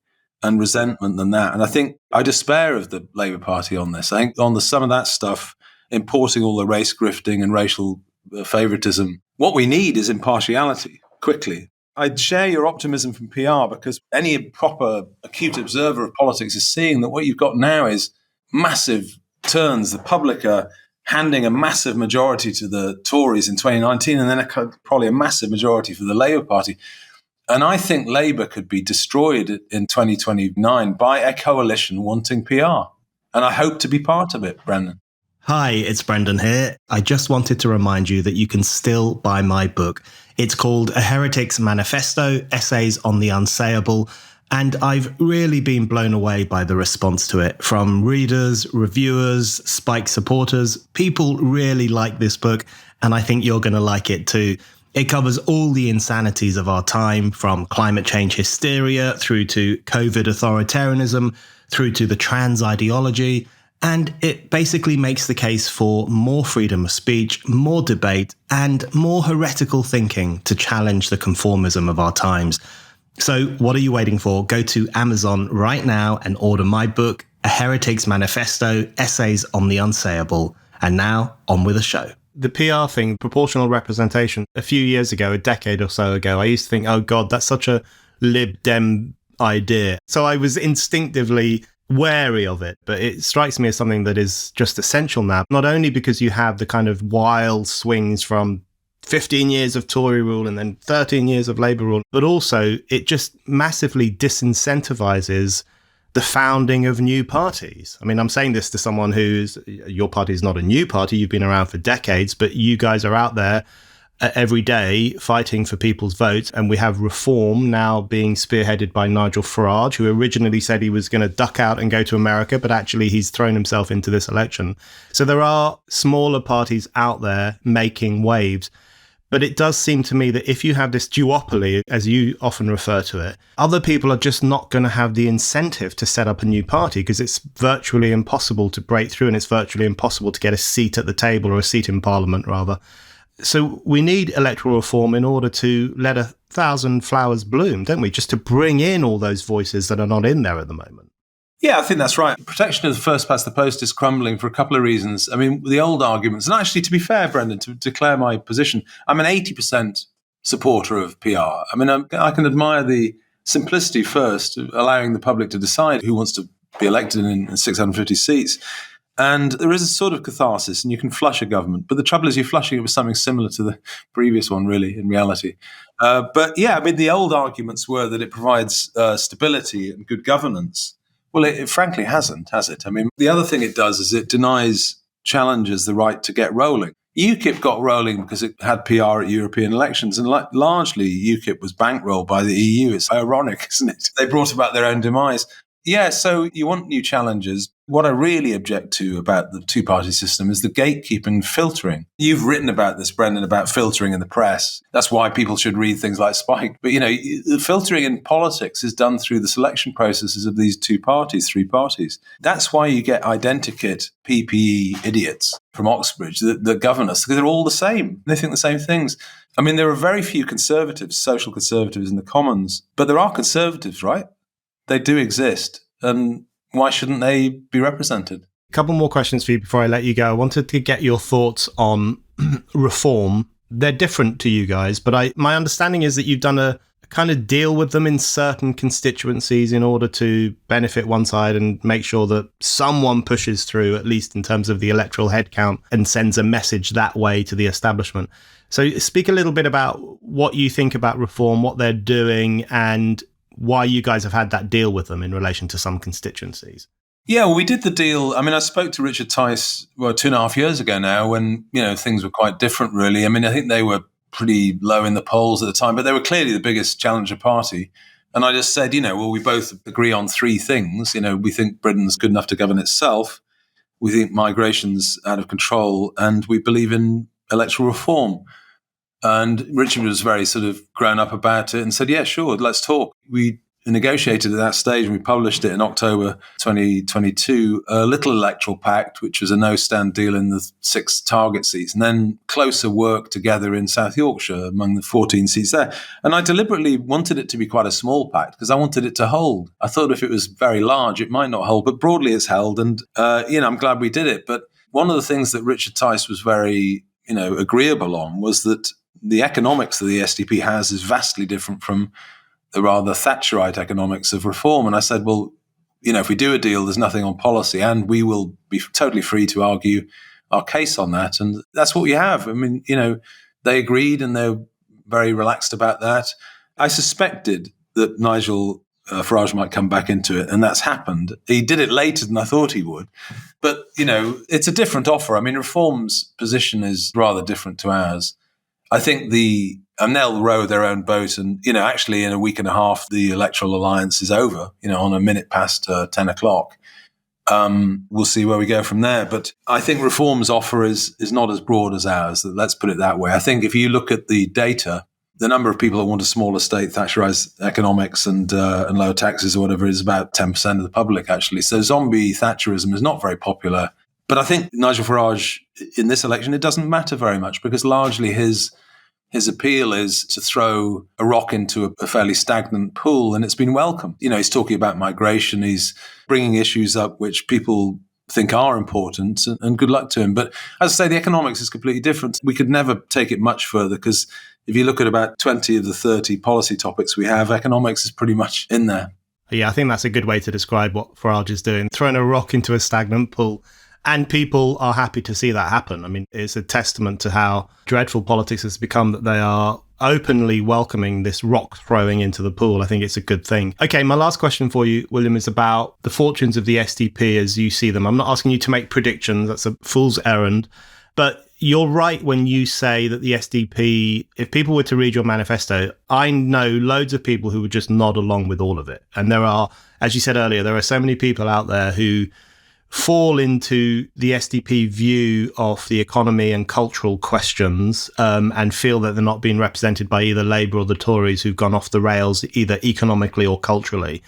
and resentment than that. And I think I despair of the Labour Party on this. I think on some of that stuff, importing all the race grifting and racial favoritism, what we need is impartiality, quickly. I share your optimism from PR, because any proper acute observer of politics is seeing that what you've got now is massive turns. The public are handing a massive majority to the Tories in 2019 and then probably a massive majority for the Labour Party. And I think Labour could be destroyed in 2029 by a coalition wanting PR. And I hope to be part of it, Brendan. Hi, it's Brendan here. I just wanted to remind you that you can still buy my book. It's called A Heretic's Manifesto, Essays on the Unsayable. And I've really been blown away by the response to it from readers, reviewers, Spike supporters. People really like this book, and I think you're going to like it too. It covers all the insanities of our time, from climate change hysteria through to COVID authoritarianism, through to the trans ideology. And it basically makes the case for more freedom of speech, more debate, and more heretical thinking to challenge the conformism of our times. So what are you waiting for? Go to Amazon right now and order my book, A Heretic's Manifesto, Essays on the Unsayable. And now, on with the show. The PR thing, proportional representation, a few years ago, a decade or so ago, I used to think, oh God, that's such a Lib Dem idea. So I was instinctively wary of it, but it strikes me as something that is just essential now, not only because you have the kind of wild swings from 15 years of Tory rule and then 13 years of Labour rule, but also it just massively disincentivizes the founding of new parties. I mean, I'm saying this to someone your party is not a new party, you've been around for decades, but you guys are out there every day fighting for people's votes. And we have Reform now being spearheaded by Nigel Farage, who originally said he was going to duck out and go to America, but actually he's thrown himself into this election. So there are smaller parties out there making waves. But it does seem to me that if you have this duopoly, as you often refer to it, other people are just not going to have the incentive to set up a new party because it's virtually impossible to break through and it's virtually impossible to get a seat at the table or a seat in Parliament, rather. So we need electoral reform in order to let 1,000 flowers bloom, don't we? Just to bring in all those voices that are not in there at the moment. Yeah, I think that's right. Protection of the first past the post is crumbling for a couple of reasons. I mean, the old arguments, and actually, to be fair, Brendan, to declare my position, I'm an 80% supporter of PR. I mean, I can admire the simplicity first, allowing the public to decide who wants to be elected in 650 seats. And there is a sort of catharsis, and you can flush a government. But the trouble is you're flushing it with something similar to the previous one, really, in reality. But yeah, I mean, the old arguments were that it provides stability and good governance. Well, it frankly hasn't, has it? I mean, the other thing it does is it denies challengers the right to get rolling. UKIP got rolling because it had PR at European elections, and largely UKIP was bankrolled by the EU. It's ironic, isn't it? They brought about their own demise. Yeah, so you want new challenges. What I really object to about the two-party system is the gatekeeping filtering. You've written about this, Brendan, about filtering in the press. That's why people should read things like Spike. But, the filtering in politics is done through the selection processes of these three parties. That's why you get identikit PPE idiots from Oxbridge that govern us, because they're all the same. They think the same things. I mean, there are very few conservatives, social conservatives in the Commons, but there are conservatives, right? They do exist. And why shouldn't they be represented? A couple more questions for you before I let you go. I wanted to get your thoughts on Reform. They're different to you guys, but my understanding is that you've done a kind of deal with them in certain constituencies in order to benefit one side and make sure that someone pushes through, at least in terms of the electoral headcount, and sends a message that way to the establishment. So speak a little bit about what you think about Reform, what they're doing, and why you guys have had that deal with them in relation to some constituencies. Yeah, well, we did the deal. I mean, I spoke to Richard Tice 2.5 years ago now when, things were quite different, really. I mean, I think they were pretty low in the polls at the time, but they were clearly the biggest challenger party. And I just said, we both agree on three things. We think Britain's good enough to govern itself. We think migration's out of control, and we believe in electoral reform. And Richard was very sort of grown up about it and said, yeah, sure, let's talk. We negotiated at that stage and we published it in October 2022, a little electoral pact, which was a no-stand deal in the 6 target seats, and then closer work together in South Yorkshire among the 14 seats there. And I deliberately wanted it to be quite a small pact because I wanted it to hold. I thought if it was very large, it might not hold, but broadly it's held. And, I'm glad we did it. But one of the things that Richard Tice was very, agreeable on was that the economics that the SDP has is vastly different from the rather Thatcherite economics of Reform. And I said, well, if we do a deal, there's nothing on policy, and we will be totally free to argue our case on that. And that's what we have. I mean, they agreed and they're very relaxed about that. I suspected that Nigel Farage might come back into it, and that's happened. He did it later than I thought he would. But, it's a different offer. I mean, Reform's position is rather different to ours. I think and they'll row their own boat. And, actually in a week and a half, the electoral alliance is over, on a minute past 10 o'clock. We'll see where we go from there. But I think Reform's offer is not as broad as ours. Let's put it that way. I think if you look at the data, the number of people that want a smaller state, Thatcherized economics and lower taxes or whatever is about 10% of the public, actually. So zombie Thatcherism is not very popular. But I think Nigel Farage, in this election, it doesn't matter very much because largely his appeal is to throw a rock into a fairly stagnant pool, and it's been welcomed. He's talking about migration. He's bringing issues up which people think are important, and good luck to him. But as I say, the economics is completely different. We could never take it much further because if you look at about 20 of the 30 policy topics we have, economics is pretty much in there. Yeah, I think that's a good way to describe what Farage is doing, throwing a rock into a stagnant pool. And people are happy to see that happen. I mean, it's a testament to how dreadful politics has become that they are openly welcoming this rock throwing into the pool. I think it's a good thing. Okay, my last question for you, William, is about the fortunes of the SDP as you see them. I'm not asking you to make predictions. That's a fool's errand. But you're right when you say that the SDP, if people were to read your manifesto, I know loads of people who would just nod along with all of it. And there are, as you said earlier, there are so many people out there who fall into the SDP view of the economy and cultural questions and feel that they're not being represented by either Labour or the Tories who've gone off the rails either economically or culturally.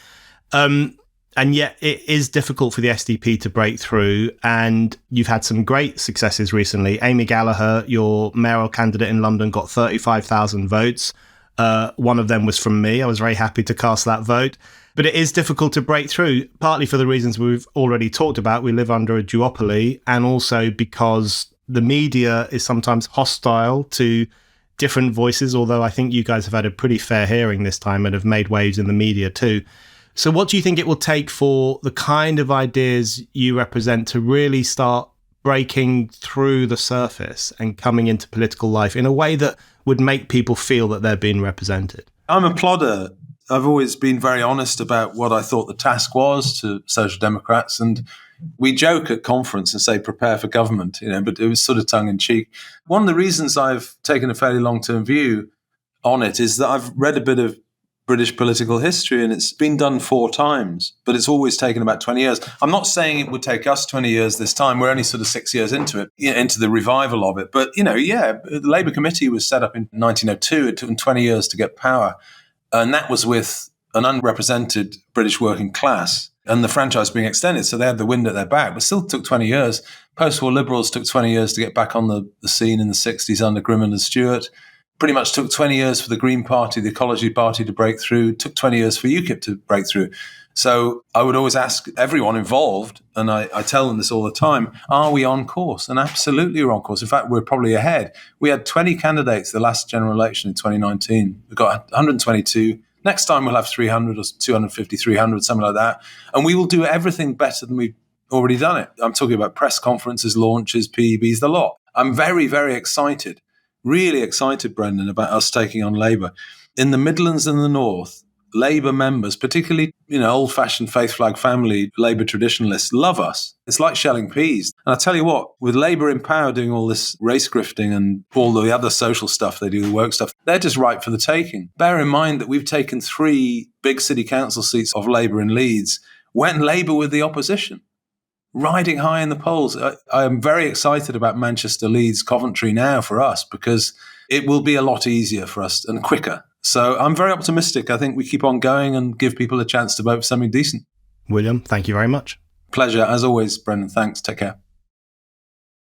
And yet it is difficult for the SDP to break through. And you've had some great successes recently. Amy Gallagher, your mayoral candidate in London, got 35,000 votes. One of them was from me. I was very happy to cast that vote. But it is difficult to break through, partly for the reasons we've already talked about. We live under a duopoly, and also because the media is sometimes hostile to different voices, although I think you guys have had a pretty fair hearing this time and have made waves in the media too. So what do you think it will take for the kind of ideas you represent to really start breaking through the surface and coming into political life in a way that would make people feel that they're being represented? I'm a plodder. I've always been very honest about what I thought the task was to Social Democrats. And we joke at conference and say, prepare for government, but it was sort of tongue in cheek. One of the reasons I've taken a fairly long-term view on it is that I've read a bit of British political history, and it's been done 4 times, but it's always taken about 20 years. I'm not saying it would take us 20 years this time. We're only sort of 6 years into it, into the revival of it. But, the Labour Committee was set up in 1902. It took them 20 years to get power. And that was with an unrepresented British working class and the franchise being extended. So they had the wind at their back, but still took 20 years. Post-war Liberals took 20 years to get back on the scene in the 60s under Grimond and Stewart. Pretty much took 20 years for the Green Party, the Ecology Party to break through. Took 20 years for UKIP to break through. So I would always ask everyone involved, and I tell them this all the time, are we on course? And absolutely we're on course. In fact, we're probably ahead. We had 20 candidates the last general election in 2019. We've got 122. Next time we'll have 300 or 250, 300, something like that. And we will do everything better than we've already done it. I'm talking about press conferences, launches, PEBs, the lot. I'm very, very excited, really excited, Brendan, about us taking on Labour. In the Midlands and the North, Labour members, particularly, old-fashioned faith flag family Labour traditionalists, love us. It's like shelling peas. And I tell you what, with Labour in power doing all this race grifting and all the other social stuff they do, the work stuff, they're just ripe for the taking. Bear in mind that we've taken 3 big city council seats of Labour in Leeds when Labour were the opposition, riding high in the polls. I am very excited about Manchester, Leeds, Coventry now for us, because it will be a lot easier for us and quicker. So I'm very optimistic. I think we keep on going and give people a chance to vote for something decent. William, thank you very much. Pleasure. As always, Brendan. Thanks. Take care.